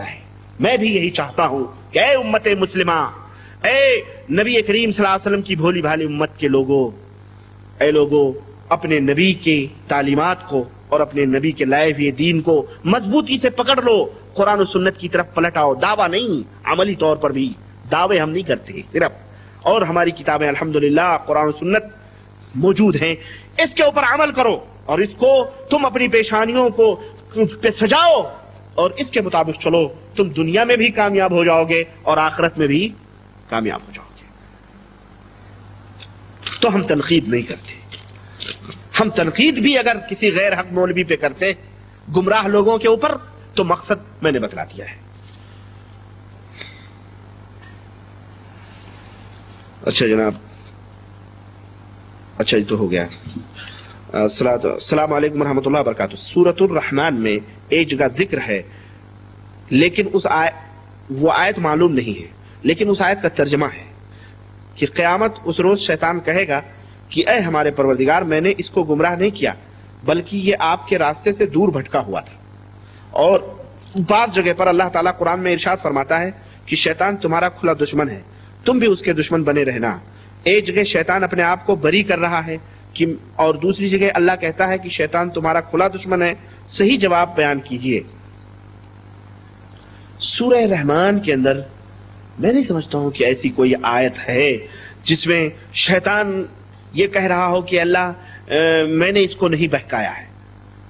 چاہتا ہے، میں بھی یہی چاہتا ہوں کہ اے امت مسلمہ، اے نبی کریم صلی اللہ علیہ وسلم کی بھولی بھالی امت کے لوگوں، اے لوگوں، اپنے نبی کی تعلیمات کو اور اپنے نبی کے لائے ہوئے دین کو مضبوطی سے پکڑ لو، قرآن و سنت کی طرف پلٹ آؤ۔ دعویٰ نہیں، عملی طور پر بھی دعوے ہم نہیں کرتے صرف، اور ہماری کتابیں الحمدللہ قرآن و سنت موجود ہیں، اس کے اوپر عمل کرو اور اس کو تم اپنی پیشانیوں کو پہ سجاؤ اور اس کے مطابق چلو، تم دنیا میں بھی کامیاب ہو جاؤ گے اور آخرت میں بھی کامیاب ہو جاؤ گے۔ تو ہم تنقید نہیں کرتے، ہم تنقید بھی اگر کسی غیر حق مولوی پہ کرتے، گمراہ لوگوں کے اوپر، تو مقصد میں نے بتلا دیا ہے۔ اچھا جناب، اچھا یہ تو ہو گیا۔ السلام علیکم ورحمۃ اللہ وبرکاتہ۔ سورۃ الرحمن میں ایک جگہ ذکر ہے لیکن وہ آیت معلوم نہیں ہے، لیکن اس آیت کا ترجمہ ہے کہ قیامت اس روز شیطان کہے گا کہ اے ہمارے پروردگار، میں نے اس کو گمراہ نہیں کیا بلکہ یہ آپ کے راستے سے دور بھٹکا ہوا تھا۔ اور بعض جگہ پر اللہ تعالیٰ قرآن میں ارشاد فرماتا ہے کہ شیطان تمہارا کھلا دشمن ہے، تم بھی اس کے دشمن بنے رہنا۔ ایک جگہ شیطان اپنے آپ کو بری کر رہا ہے کہ، اور دوسری جگہ اللہ کہتا ہے کہ شیطان تمہارا کھلا دشمن ہے۔ صحیح جواب بیان کیجئے۔ سورہ رحمان کے اندر میں نہیں سمجھتا ہوں کہ ایسی کوئی آیت ہے جس میں شیطان یہ کہہ رہا ہو کہ اللہ میں نے اس کو نہیں بہکایا ہے،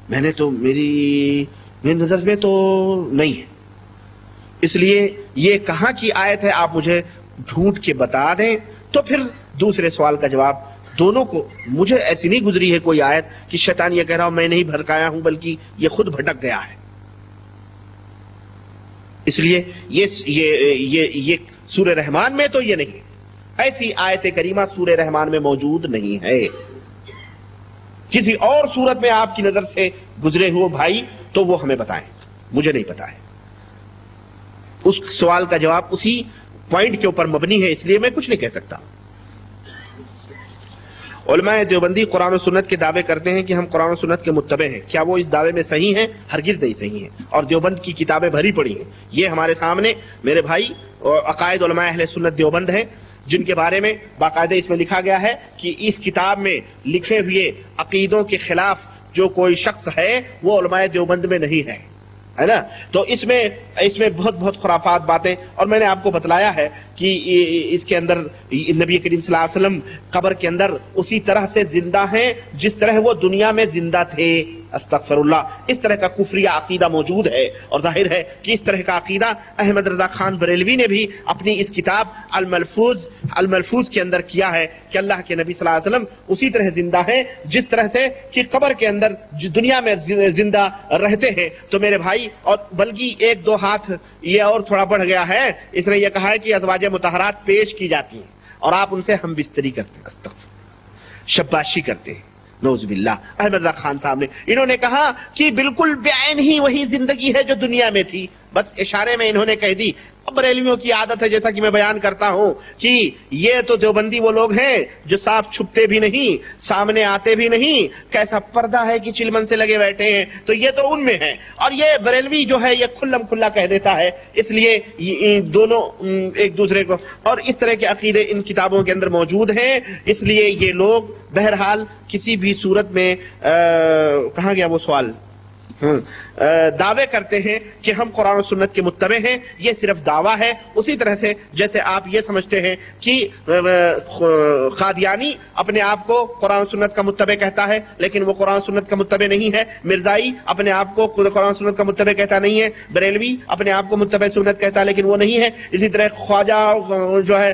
میں نے تو میری نظر میں تو نہیں ہے۔ اس لیے یہ کہاں کی آیت ہے آپ مجھے ڈھونڈ کے بتا دیں، تو پھر دوسرے سوال کا جواب دونوں کو، مجھے ایسی نہیں گزری ہے کوئی آیت کہ شیطان یہ کہہ رہا ہوں میں نہیں بھٹکایا ہوں بلکہ یہ خود بھٹک گیا ہے۔ اس لیے یہ سورہ رحمان میں تو یہ نہیں ہے، ایسی آیت کریمہ سورہ رحمان میں موجود نہیں ہے۔ کسی اور صورت میں آپ کی نظر سے گزرے ہوئے بھائی تو وہ ہمیں بتائیں، مجھے نہیں پتا ہے۔ اس سوال کا جواب اسی پوائنٹ کے اوپر مبنی ہے، اس لیے میں کچھ نہیں کہہ سکتا۔ علماء دیوبندی قرآن و سنت کے دعوے کرتے ہیں کہ ہم قرآن و سنت کے متبع ہیں، کیا وہ اس دعوے میں صحیح ہیں؟ ہرگز نہیں صحیح ہیں، اور دیوبند کی کتابیں بھری پڑی ہیں۔ یہ ہمارے سامنے میرے بھائی عقائد علماء اہل سنت دیوبند ہیں، جن کے بارے میں باقاعدہ اس میں لکھا گیا ہے کہ اس کتاب میں لکھے ہوئے عقیدوں کے خلاف جو کوئی شخص ہے وہ علماء دیوبند میں نہیں ہے نا۔ تو اس میں بہت خرافات باتیں، اور میں نے آپ کو بتلایا ہے کہ اس کے اندر نبی کریم صلی اللہ علیہ وسلم قبر کے اندر اسی طرح سے زندہ ہیں جس طرح وہ دنیا میں زندہ تھے۔ استغفر اللہ، اس طرح کا کفریہ عقیدہ موجود ہے، اور ظاہر ہے کہ اس طرح کا عقیدہ احمد رضا خان بریلوی نے بھی اپنی اس کتاب الملفوظ کے اندر کیا ہے کہ اللہ کے نبی صلی اللہ علیہ وسلم اسی طرح زندہ ہیں جس طرح سے کہ قبر کے اندر دنیا میں زندہ رہتے ہیں۔ تو میرے بھائی، اور بلکہ ایک دو ہاتھ یہ اور تھوڑا بڑھ گیا ہے، اس نے یہ کہا ہے کہ ازواج مطہرات پیش کی جاتی ہیں اور آپ ان سے ہم بستری کرتے ہیں، استغفر، شباشی کرتے ہیں، نعوذ باللہ۔ احمد رضا خان صاحب نے انہوں نے کہا کہ بالکل بعین ہی وہی زندگی ہے جو دنیا میں تھی، بس اشارے میں انہوں نے کہہ دی۔ اب بریلویوں کی عادت ہے، جیسا کہ میں بیان کرتا ہوں، کہ یہ تو دیوبندی وہ لوگ ہیں جو صاف چھپتے بھی نہیں، سامنے آتے بھی نہیں، کیسا پردہ ہے کہ چلمن سے لگے بیٹھے ہیں، تو یہ تو ان میں ہے، اور یہ بریلوی جو ہے یہ کھلم کھلا کہہ دیتا ہے۔ اس لیے یہ دونوں ایک دوسرے کو، اور اس طرح کے عقیدے ان کتابوں کے اندر موجود ہیں، اس لیے یہ لوگ بہرحال کسی بھی صورت میں کہاں گیا وہ سوال، دعوے کرتے ہیں کہ ہم قرآن و سنت کے متبع ہیں، یہ صرف دعویٰ ہے۔ اسی طرح سے جیسے آپ یہ سمجھتے ہیں کہ قادیانی اپنے آپ کو قرآن و سنت کا متبع کہتا ہے لیکن وہ قرآن و سنت کا متبع نہیں ہے، مرزائی اپنے آپ کو قرآن و سنت کا متبع کہتا نہیں ہے، بریلوی اپنے آپ کو متبع سنت کہتا ہے لیکن وہ نہیں ہے، اسی طرح خواجہ جو ہے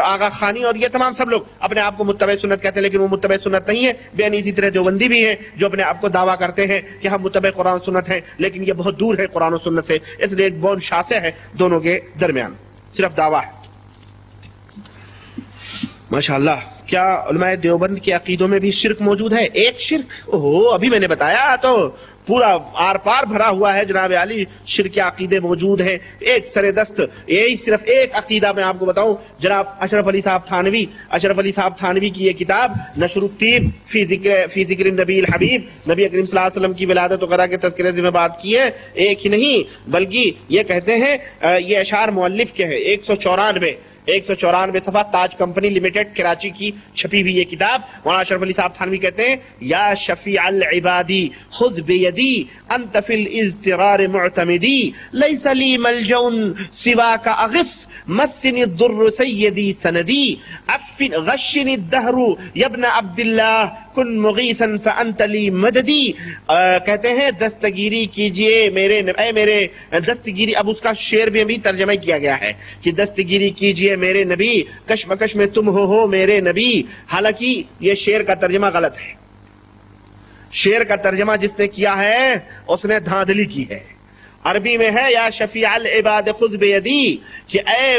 آغا خانی اور یہ تمام سب لوگ اپنے آپ کو متبع سنت کہتے ہیں لیکن وہ متبع سنت نہیں ہے۔ بین اسی طرح دیوبندی بھی ہیں جو اپنے آپ کو دعویٰ کرتے ہیں کہ ہم متبع قرآن و سنت ہیں لیکن یہ بہت دور ہے قرآن و سنت سے، اس لیے ایک بون شاسع ہے دونوں کے درمیان، صرف دعویٰ ہے۔ ماشاءاللہ، کیا علماء دیوبند کے عقیدوں میں بھی شرک موجود ہے؟ ایک شرک؟ اوہو، ابھی میں نے بتایا تو پورا آر پار بھرا ہوا ہے جناب عالی، شرک عقیدے موجود ہیں۔ ایک سر دست یہی صرف ایک عقیدہ میں آپ کو بتاؤں، جناب اشرف علی صاحب تھانوی کی یہ کتاب نشر الطیب فی ذکر النبی الحبیب، نبی کریم صلی اللہ علیہ وسلم کی ولادت وغیرہ کے تذکرے سے میں بات کی ہے، ایک ہی نہیں بلکہ یہ کہتے ہیں یہ اشعار مؤلف کے ہیں، 194 صفحہ، تاج کمپنی لمیٹڈ کراچی کی چھپی ہوئی یہ کتاب۔ مولانا اشرف علی صاحب تھانوی کہتے ہیں یا شفیع العبادی خذ بیدی انت فی الاضطرار معتمدی لیس لی ملجأ سواک اغث مسنی الضر سیدی سندی غشنی الدہر یا ابن عبداللہ کن مغیثا فانت لی مددی۔ کہتے ہیں دستگیری کیجئے میرے دستگیری، اب اس کا شعر بھی ابھی ترجمہ کیا گیا ہے کہ دستگیری کیجئے میرے نبی، کشمکش میں تم ہو میرے نبی۔ حالانکہ یہ شعر کا ترجمہ غلط ہے، شعر کا ترجمہ جس نے کیا ہے اس نے دھاندلی کی ہے۔ عربی میں ہے یا شفیع العباد خذ بیدی، کہ اے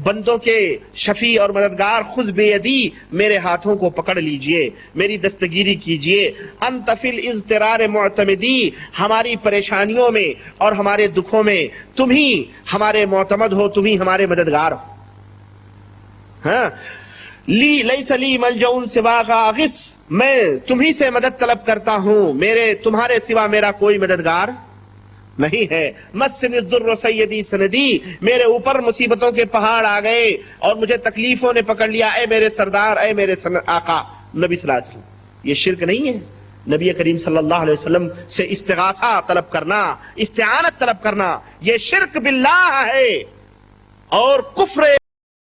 بندوں کے شفیع اور مددگار، خذ بیدی میرے ہاتھوں کو پکڑ لیجئے، میری دستگیری کیجئے۔ انت فی الاضطرار معتمدی، ہماری پریشانیوں میں اور ہمارے دکھوں میں تم ہی ہمارے معتمد ہو، تم ہی ہمارے مددگار ہو۔ ہاں لیس لی ملجأ سواک اغث، میں تمہیں سے مدد طلب کرتا ہوں، تمہارے سوا میرا کوئی مددگار نہیں ہے۔ مسنی الضر سیدی سندی، میرے اوپر مصیبتوں کے پہاڑ آ گئے اور مجھے تکلیفوں نے پکڑ لیا، اے میرے سردار، اے میرے آقا نبی صلی اللہ علیہ وسلم۔ یہ شرک نہیں ہے؟ نبی کریم صلی اللہ علیہ وسلم سے استغاثہ طلب کرنا، استعانت طلب کرنا، یہ شرک باللہ ہے اور کفر